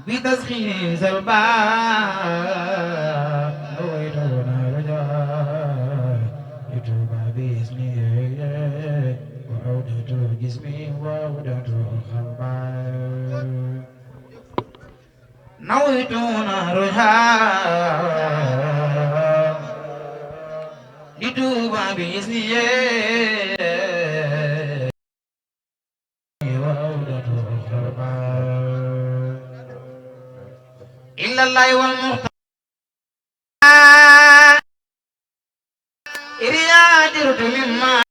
بتسخين الباب نويت هنا رجاء يتوب باسمي وعودة جسمي وعودة خلبي نويت هنا رجاء يتوب باسمي إلا الله والمختار إريادرت مما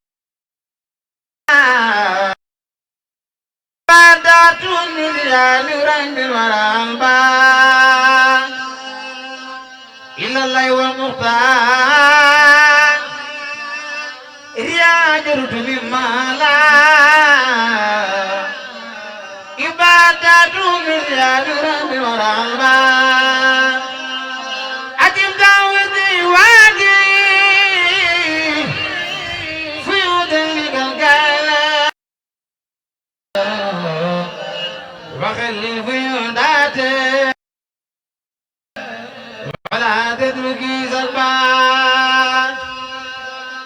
بدأت النسيان رنج المرامبا إلا الله والمختار إريادرت مما لا إبادة النسيان رنج المرامبا وخلي في ذاته ولا تتركي سلبان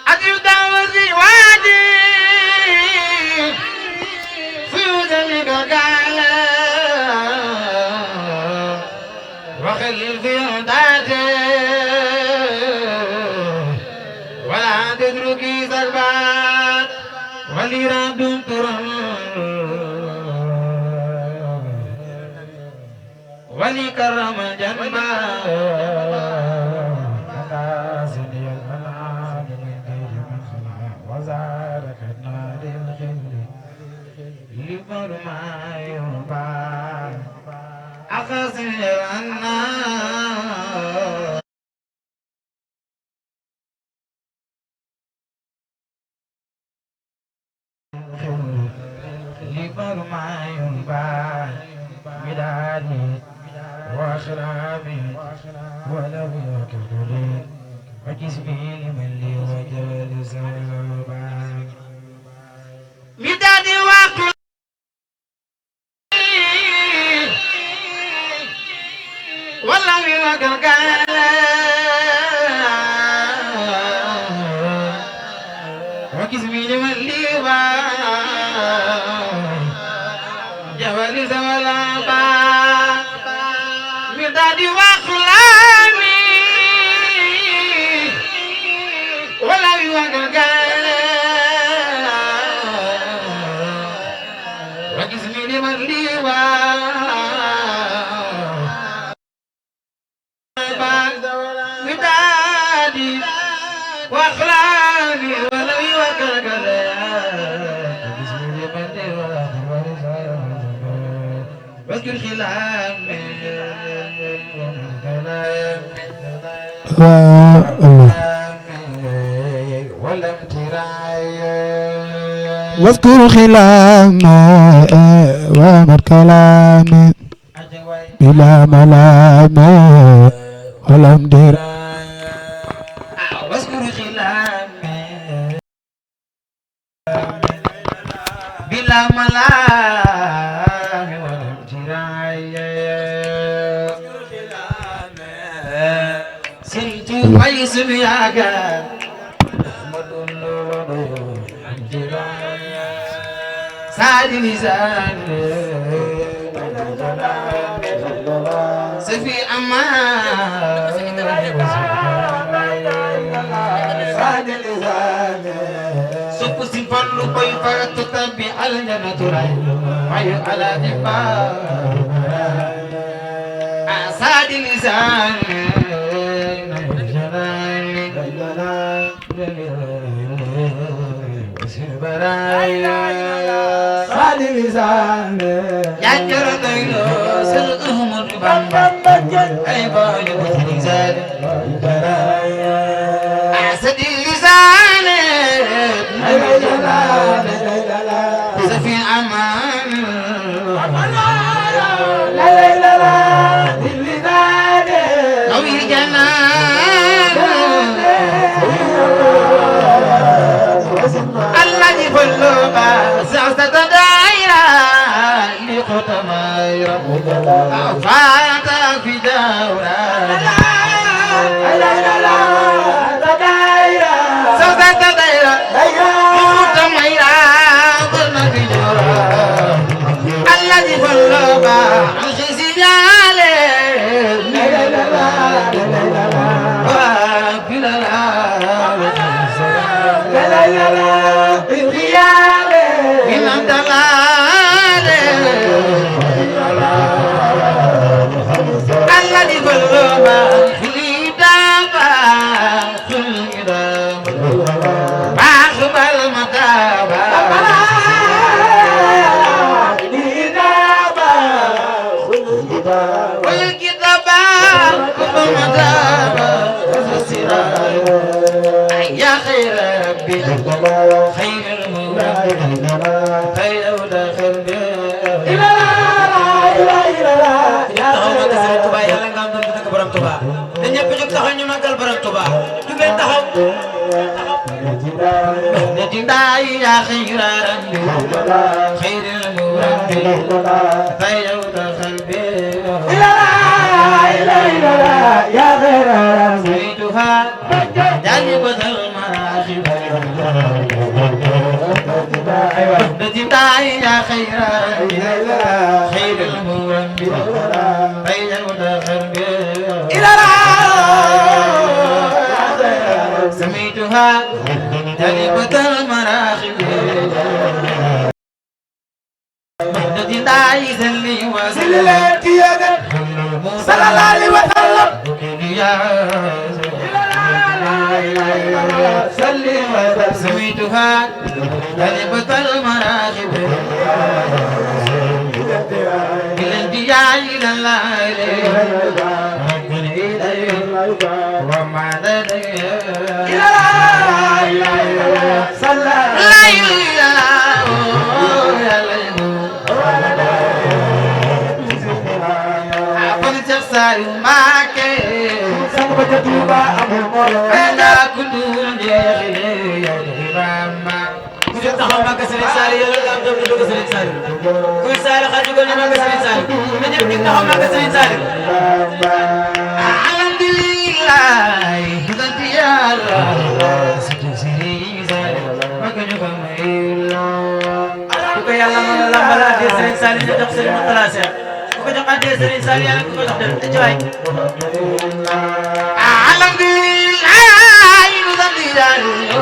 أجيب دعوتي وادي في ذلك القالة وخلي في ذاته ولا تتركي سلبان ولي رب ترى ولي كرم الجنبا أنازني المنام من غير من خلا وزاركنا للخل لبر ما يربى أخذني العناب لبر ما يربى مدادي وأخرابي ولو يكفري وجسمي لمن لي وجل سلبان مدادي وأخرابي ولو يكفري وجسمي لمن لي وجل سلبان دادي وأخلامي ولا يوقع وجسمي لمن ليوا دادي وأخلامي ولا يوقع وجسمي لمن ليوا واذكر خلامي واذكر خلامي وامر كلامي بلا ملامي ولم دير واذكر خلامي بلا ملامي ولم تراي سرت فيس بياك سعد لسان سفي أمان سعد لسان سب سفر كيف تتبع الجنة راي على دبار سعد لسان سعد لسان يا جرنيلو سل أحمد بامبا أي بالي وزنزال أسد لسان سفي أمان نوي جنان الله يفلو ما سعست دائرة لختما دائرة فاتك في دورة سوسة دائرة متميرة ظلمة جورة الذي فلب عن خزياله الذي بلغ خليدابا باخب المتابا والكتابا كب المتابا يا خير ربي خير المولى خير أولى خير ñepp jóg taxaw ñu magal borom Touba du ngeen taxaw ne di ndaay ya khayran khayrul murabbi fayu da qalbi ila ya khayran saytuha jani badal marahib ne di ndaay ya khayran khayrul murabbi fayu da qalbi ila سميتها جلبة المراخب مهدد داعي لي وسلمت يدا صلى الله عليه وسلم يا سلم سميتها جلبة المراخب إلى الدياء إلى الله وما yàlla mën na lambal addiya Serigne Saliou ñu jox Serigne Mourtala Cheikh ku ko jox addiya Serigne Saliou yàlla ku ko jox dem ci waay alhamdulilah nu sant yàlla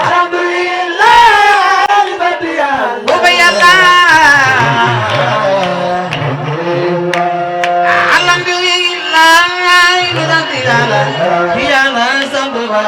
alhamdulilah nu sant yàlla bu ba yàlla alhamdulilah nu sant yàlla yàlla sant ba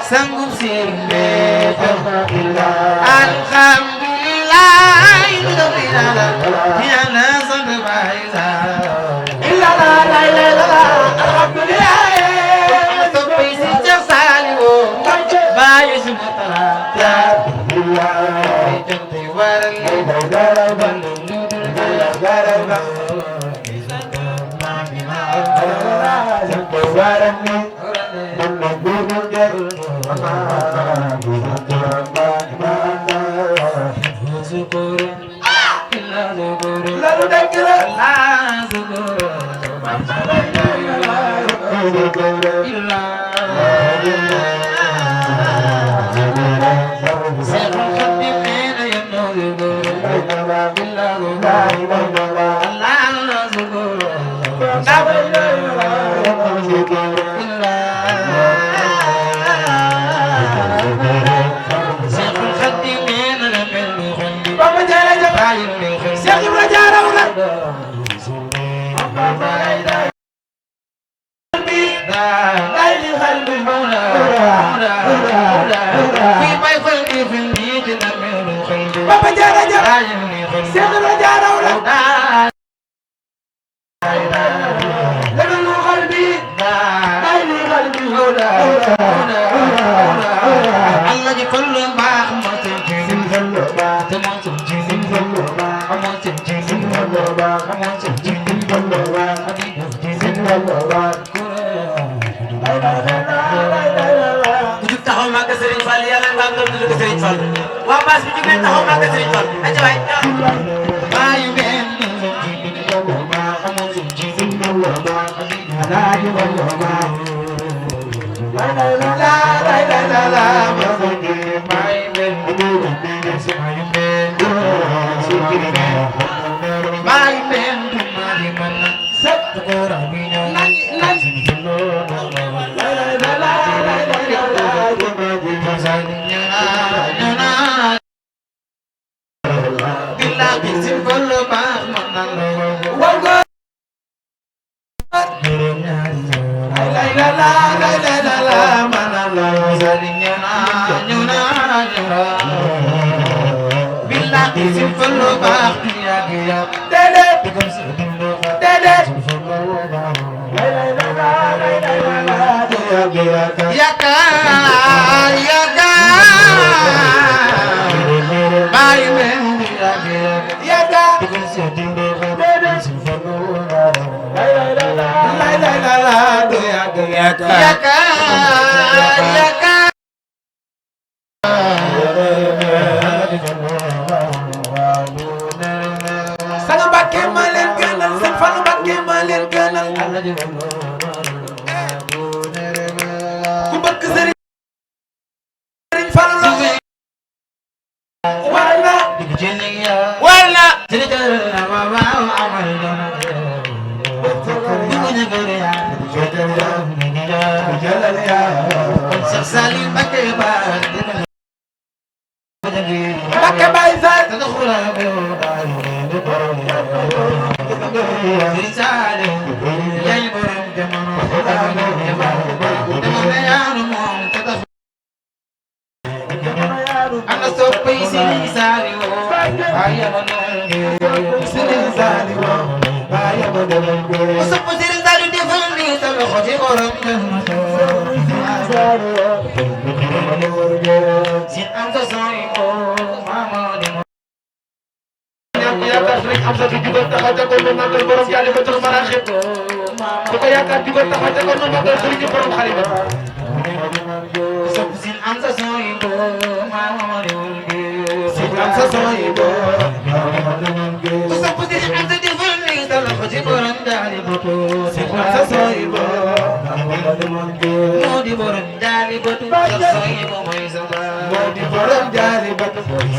sanggup sirine alhamdulillah ya la sabbaisa illa la ilaha alhamdulillah to pisi jasaliwo bayu sumatra ya allah jante waral bandu garaba Papa ku jug taxaw màgg Serigne Fall yàlla nga am doon tudd Serigne Fall waa Bass bi jug leen taxaw màgg Serigne Fall aca waay baayu ngeen Sang Mbacké ma leen gënal Sëñ Fallu Mbacké ma leen gënal ku bëgg Sëriñ Fallu la war na Mbacké Baye Fall ana soppay Serigne Saliou ku sopp Serigne Saliou defal ni sa loxo ci borom sin am sa soy ko mama di yaakaar rek am sa fi jugal taxaw ca ko no magal borom jàlle ba tur maraxib ku ko yaakaar jugal taxaw ca ko no magal Serigne borom xaliba sopp sin am sa soy ko mama di sin am sa soy ko ku sopp sin am sa defal ni sa loxo ci borom jàlle ba tur sin am sa soy ko moo di borom jàlle ba tur sa soy ko mooy sa ba moo di borom jàlle ba tur mooy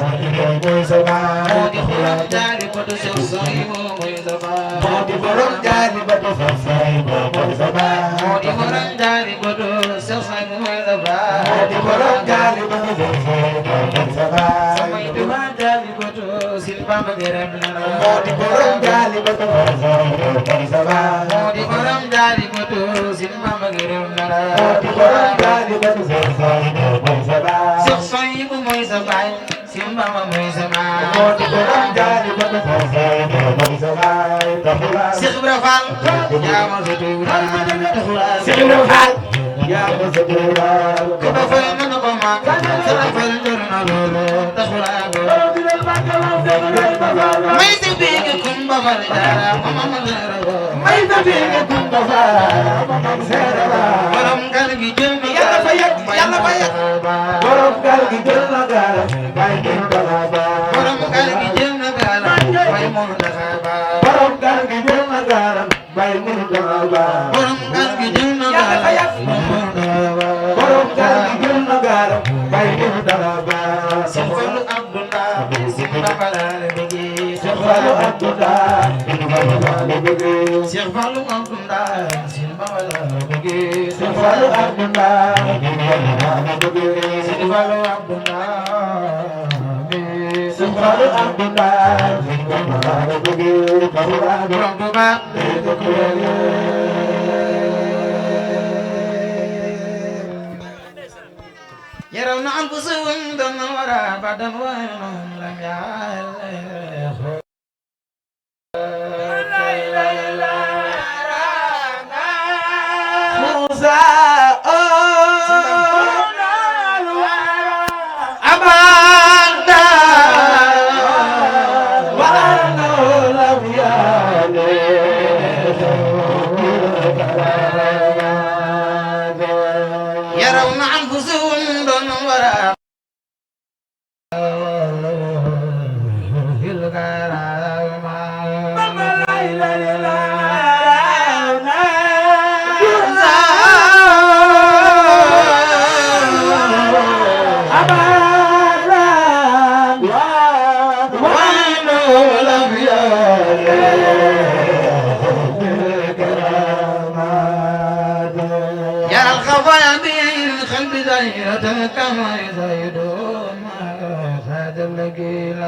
sa ba moo di borom jàlle ba tur sa soy ko mooy sa ba moo di borom jàlle ba tur sa soy ko mooy sa ba moo di borom jàlle ba tur sa soy ko mooy sa ba moo di borom jàlle ba tur sa soy ko mooy sa ba samay duma jàlle ba tur sil Bamba gërëm na la moo di borom jàlle ba tur sa soy ko mooy sa ba moo di borom jàlle ba tur sil Bamba gërëm na la moo di borom jàlle ba tur sa soy ko mooy sa ba sa soy ko mooy sa baay sil Bamba mooy sa baay moo di borom jàlle ba tur sa soy ko mooy sa baay Cheikh Ibra Fall yaa ma sa tuura Cheikh Ibra Fall yaa ma sa tuura ko ba fay na ko ma sa fal jor na loolu taxula go may sa biige kumba fal dara mama ma dara may sa biige kumba fal mama sera borom gal gi jël na yàlla fa yàgg borom gal gi jël na gaal bay kin bala ba borom gal gi jël na gaal bay mo dafa ba borom gal gi jël na gaal bay mo dafa ba borom gal gi jël na gaal borom gal gi jël na gaal bay mo dafa ba Cheikh Fallou Abdoulaye Cheikh Babalale bege Cheikh Fallou Abdoulaye Cheikh Fallou Abdoulaye Cheikh Babalale bege Cheikh Fallou Abdoulaye Cheikh Fallou Abdoulaye Cheikh Fallou Abdoulaye borom Touba yaraw na anfusuhum dana wara badan wa lam ya'lamu Musa abanda wa lam ya'lamu خفى به القلب زينة كما يزيد ما هذا الذي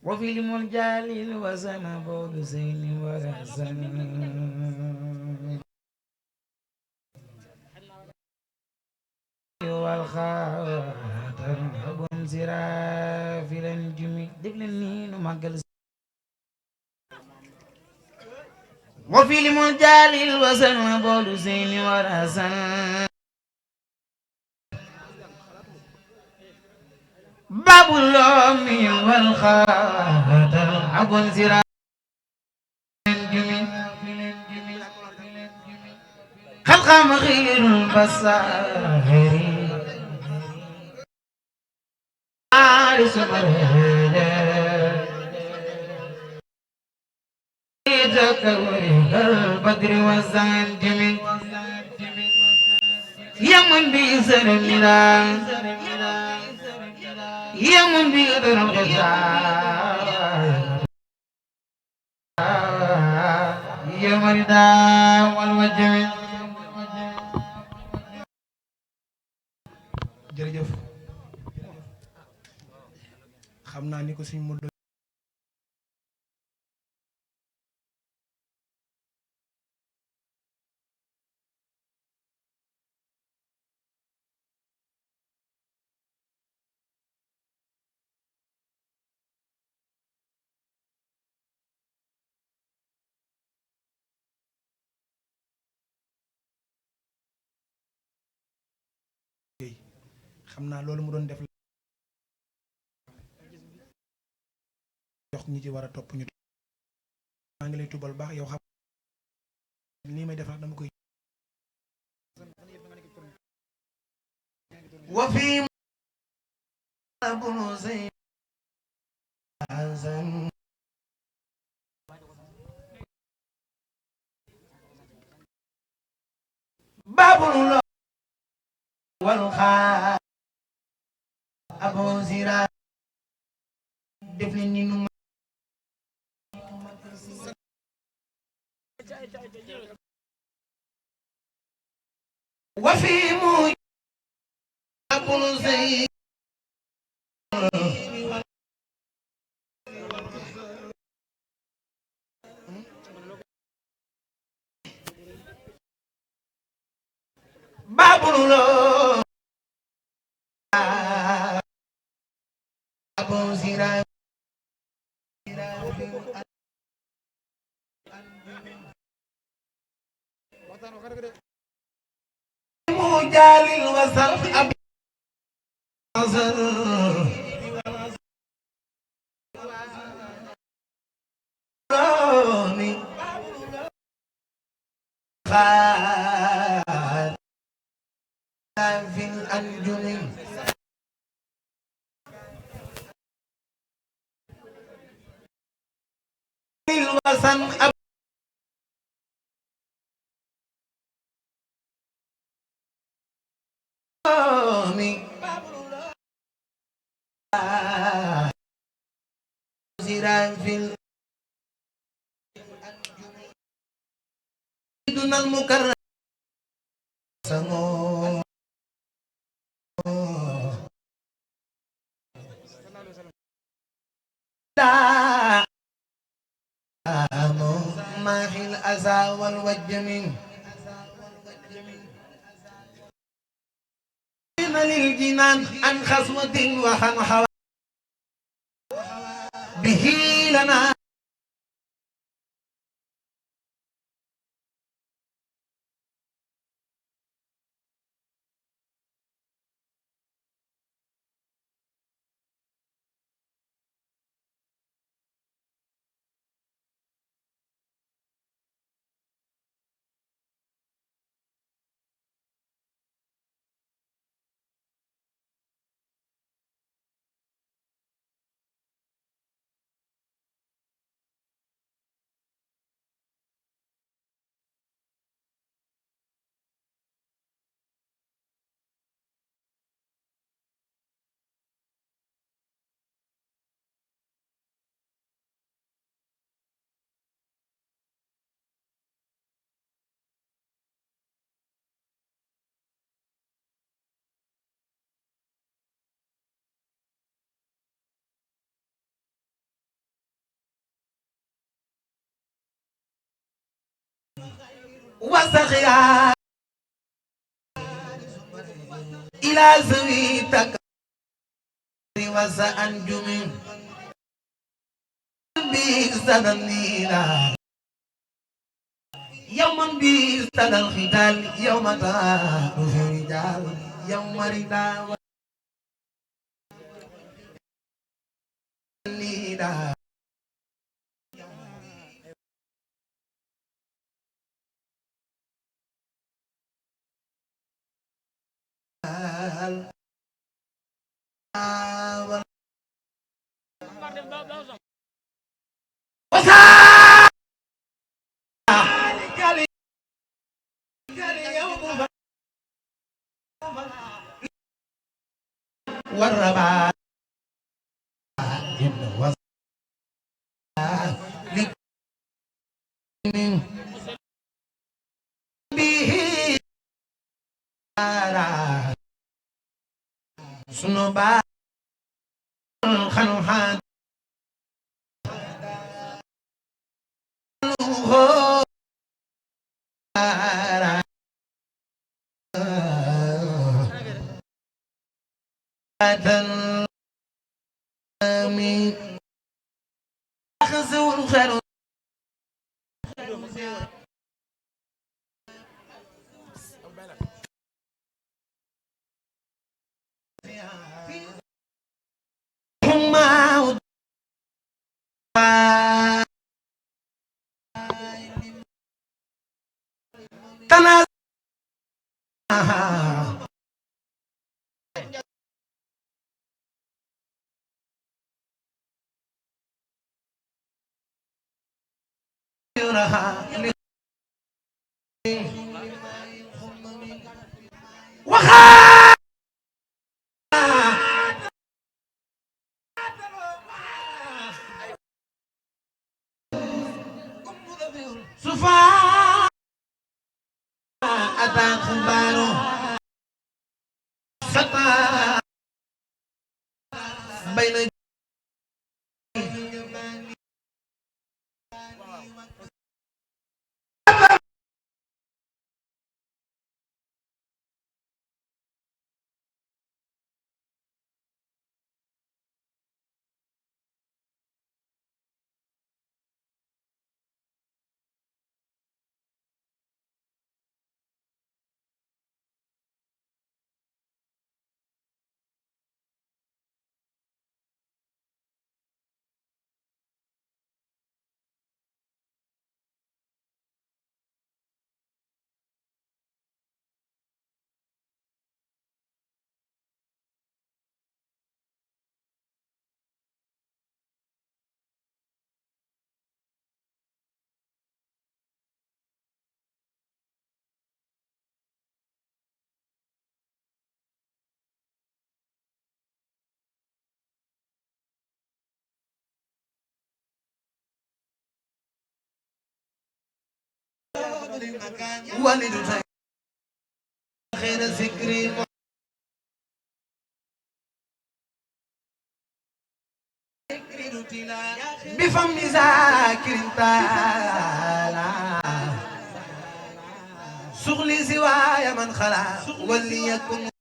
وفي المنجال وزن بود زين ورحزن والخاطر أبو زرا في الانجمي دبلني نمقل وفي المجال الوزن وبول زين ورسن باب اللوم والخاطر عبد زراع خلق مغير البصائر عارس البدر والزنجم يمن بيسر الميلان يمن بيقدر الغزال يمن دام والوجم jërëjëf xam naa ni ko suñ mu xam naa loolu mu doon def jox ñi ci war a topp ñu maa ngi lay tubal baax yow xam lii may def nag dama koy وفي بنوزي حزن باب الله والخاء أبو زرا دفلني نم وفي موج بنوزي باب الله أبو زرا مجال الوصل أبي في الأنجم الوسن أبي زرا في دون المكرم سمو لا ما في الأذى والوجم للجنان عن خصمة وعن حوى به لنا وسخيا إلى زويتك وسأنجم بيك سننينا يوما بيستدى الختال يوم ترى في رجال يوم رداء والليدا والربا به سنوبا خنوحان أخذوا الخير هم تنازع وخا سفا أتى خبارو ستا بين والد خير ذكري بفم ذاكر تعالى شغلي سواي من خلا وليكن